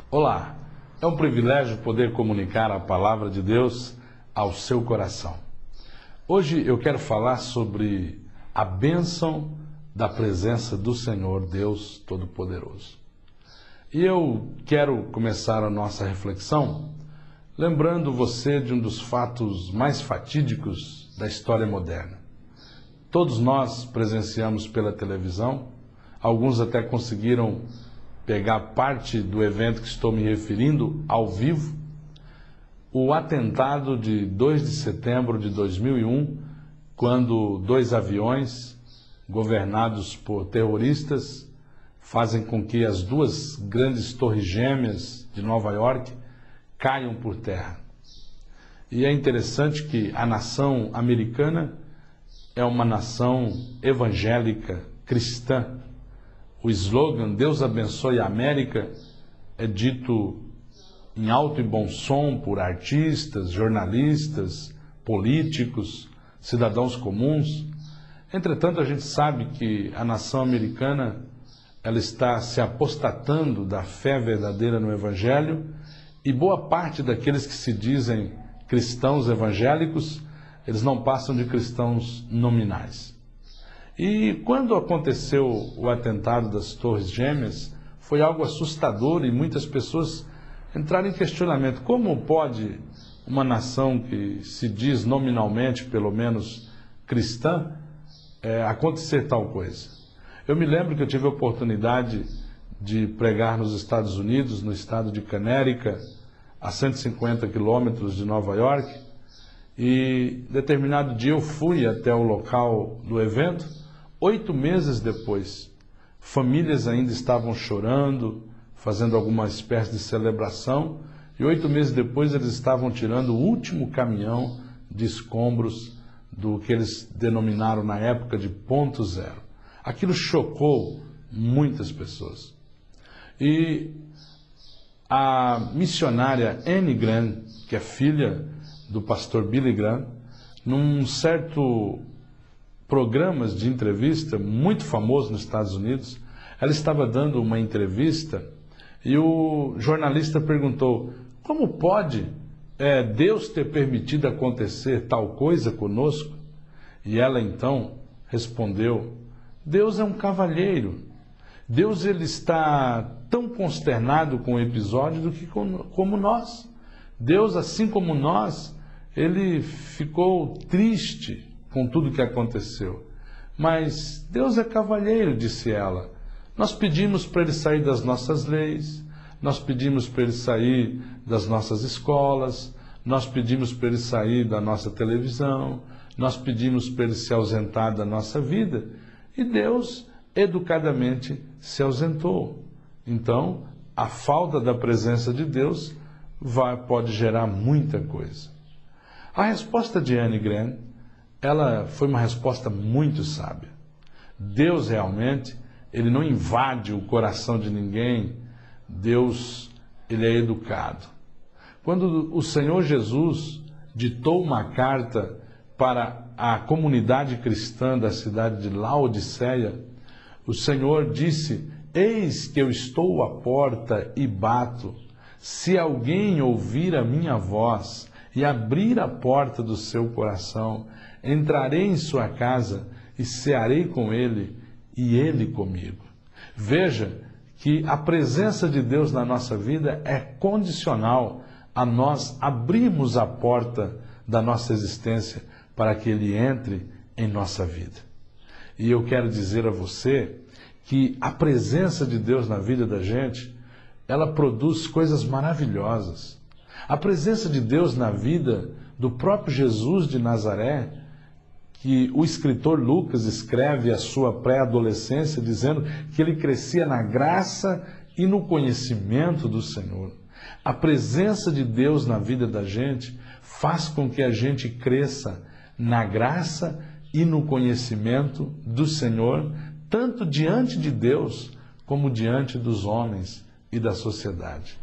Olá, é um privilégio poder comunicar a palavra de Deus ao seu coração. Hoje eu quero falar sobre a bênção da presença do Senhor Deus Todo-Poderoso. E eu quero começar a nossa reflexão lembrando você de um dos fatos mais fatídicos da história moderna. Todos nós presenciamos pela televisão, alguns até conseguiram pegar parte do evento que estou me referindo ao vivo, o atentado de 2 de setembro de 2001, quando 2 aviões governados por terroristas fazem com que as 2 grandes torres gêmeas de Nova York caiam por terra. E é interessante que a nação americana é uma nação evangélica, cristã. O slogan "Deus abençoe a América" é dito em alto e bom som por artistas, jornalistas, políticos, cidadãos comuns. Entretanto, a gente sabe que a nação americana ela está se apostatando da fé verdadeira no Evangelho e boa parte daqueles que se dizem cristãos evangélicos, eles não passam de cristãos nominais. E quando aconteceu o atentado das Torres Gêmeas, foi algo assustador e muitas pessoas entraram em questionamento. Como pode uma nação que se diz nominalmente, pelo menos, cristã, acontecer tal coisa? Eu me lembro que eu tive a oportunidade de pregar nos Estados Unidos, no estado de Connecticut, a 150 quilômetros de Nova York, e determinado dia eu fui até o local do evento. 8 meses depois, famílias ainda estavam chorando, fazendo alguma espécie de celebração, e 8 meses depois eles estavam tirando o último caminhão de escombros do que eles denominaram na época de ponto zero. Aquilo chocou muitas pessoas. E a missionária Anne Grant, que é filha do pastor Billy Graham, num certo programas de entrevista muito famoso nos Estados Unidos, ela estava dando uma entrevista e o jornalista perguntou: como pode Deus ter permitido acontecer tal coisa conosco? E ela então respondeu: Deus é um cavalheiro. Deus ele está tão consternado com o episódio do que como nós. Deus, assim como nós, ele ficou triste com tudo que aconteceu. Mas Deus é cavalheiro, disse ela. Nós pedimos para ele sair das nossas leis, nós pedimos para ele sair das nossas escolas, nós pedimos para ele sair da nossa televisão, nós pedimos para ele se ausentar da nossa vida, e Deus educadamente se ausentou. Então, a falta da presença de Deus pode gerar muita coisa. A resposta de Anne Grant, ela foi uma resposta muito sábia. Deus realmente, ele não invade o coração de ninguém. Deus, ele é educado. Quando o Senhor Jesus ditou uma carta para a comunidade cristã da cidade de Laodiceia, o Senhor disse: eis que eu estou à porta e bato. Se alguém ouvir a minha voz e abrir a porta do seu coração, entrarei em sua casa e cearei com ele e ele comigo. Veja que a presença de Deus na nossa vida é condicional a nós abrirmos a porta da nossa existência para que ele entre em nossa vida. E eu quero dizer a você que a presença de Deus na vida da gente, ela produz coisas maravilhosas. A presença de Deus na vida do próprio Jesus de Nazaré, que o escritor Lucas escreve a sua pré-adolescência dizendo que ele crescia na graça e no conhecimento do Senhor. A presença de Deus na vida da gente faz com que a gente cresça na graça e no conhecimento do Senhor, tanto diante de Deus como diante dos homens e da sociedade.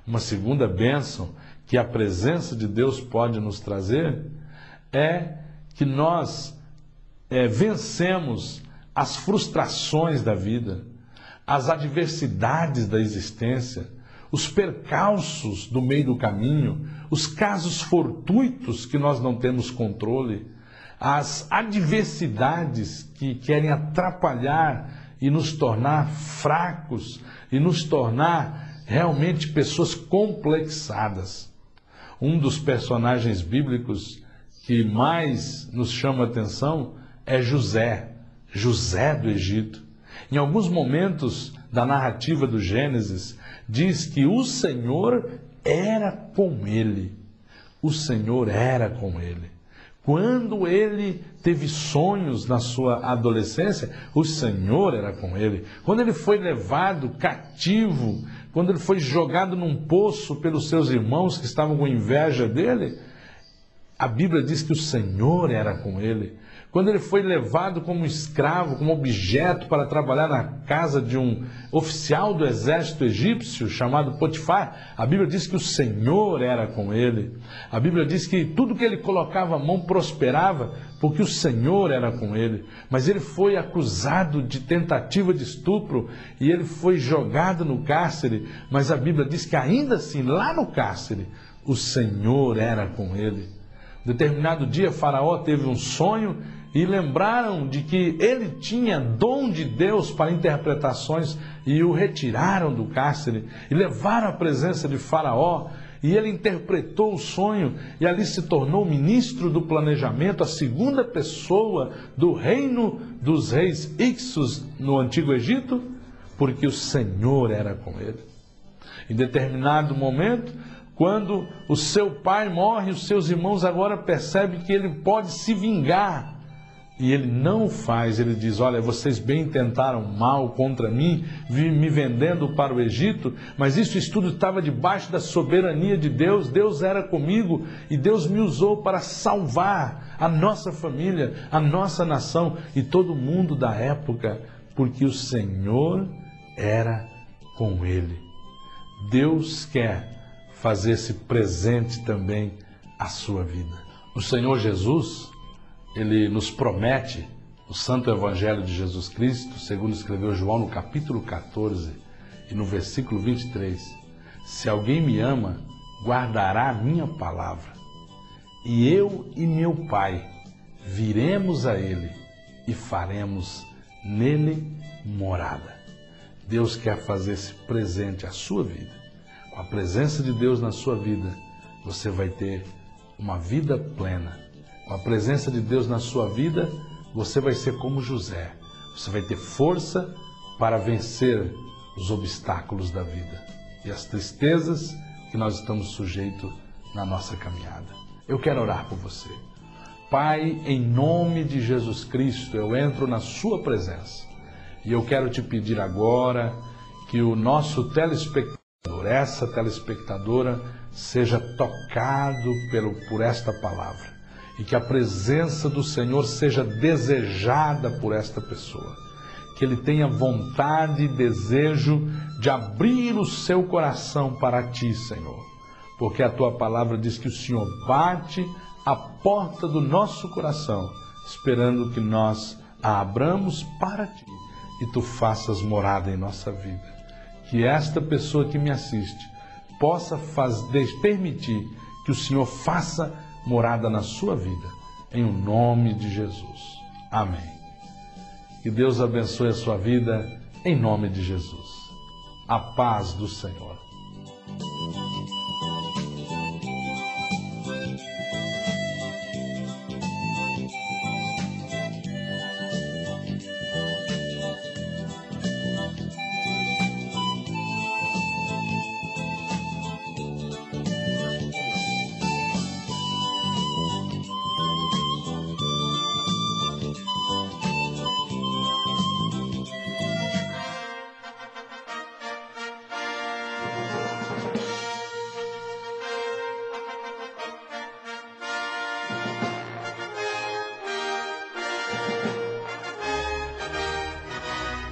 Uma segunda bênção que a presença de Deus pode nos trazer é que nós vencemos as frustrações da vida, as adversidades da existência, os percalços do meio do caminho, os casos fortuitos que nós não temos controle, as adversidades que querem atrapalhar e nos tornar fracos e nos tornar realmente pessoas complexadas. Um dos personagens bíblicos que mais nos chama a atenção é José do Egito. Em alguns momentos da narrativa do Gênesis, diz que o Senhor era com ele. O Senhor era com ele. Quando ele teve sonhos na sua adolescência, o Senhor era com ele. Quando ele foi levado cativo, quando ele foi jogado num poço pelos seus irmãos que estavam com inveja dele, a Bíblia diz que o Senhor era com ele. Quando ele foi levado como escravo, como objeto para trabalhar na casa de um oficial do exército egípcio chamado Potifar, a Bíblia diz que o Senhor era com ele. A Bíblia diz que tudo que ele colocava a mão prosperava, porque o Senhor era com ele. Mas ele foi acusado de tentativa de estupro e ele foi jogado no cárcere, mas a Bíblia diz que ainda assim, lá no cárcere, o Senhor era com ele. Determinado dia, Faraó teve um sonho e lembraram de que ele tinha dom de Deus para interpretações e o retiraram do cárcere e levaram à presença de Faraó e ele interpretou o sonho e ali se tornou ministro do planejamento, a segunda pessoa do reino dos reis Ixos no Antigo Egito, porque o Senhor era com ele. Em determinado momento, quando o seu pai morre, os seus irmãos agora percebem que ele pode se vingar. E ele não faz, ele diz, olha, vocês bem tentaram mal contra mim, me vendendo para o Egito, mas isso tudo estava debaixo da soberania de Deus, Deus era comigo e Deus me usou para salvar a nossa família, a nossa nação e todo mundo da época, porque o Senhor era com ele. Deus quer fazer-se presente também à sua vida. O Senhor Jesus, ele nos promete, o Santo Evangelho de Jesus Cristo, segundo escreveu João no capítulo 14 e no versículo 23, se alguém me ama, guardará a minha palavra, e eu e meu Pai viremos a ele e faremos nele morada. Deus quer fazer-se presente à sua vida. Com a presença de Deus na sua vida, você vai ter uma vida plena. Com a presença de Deus na sua vida, você vai ser como José. Você vai ter força para vencer os obstáculos da vida e as tristezas que nós estamos sujeitos na nossa caminhada. Eu quero orar por você. Pai, em nome de Jesus Cristo, eu entro na sua presença e eu quero te pedir agora que o nosso telespectador, essa telespectadora, seja tocado por esta palavra e que a presença do Senhor seja desejada por esta pessoa, que ele tenha vontade e desejo de abrir o seu coração para ti, Senhor, porque a tua palavra diz que o Senhor bate a porta do nosso coração, esperando que nós a abramos para ti e tu faças morada em nossa vida. Que esta pessoa que me assiste possa permitir que o Senhor faça morada na sua vida, em o nome de Jesus. Amém. Que Deus abençoe a sua vida, em nome de Jesus. A paz do Senhor.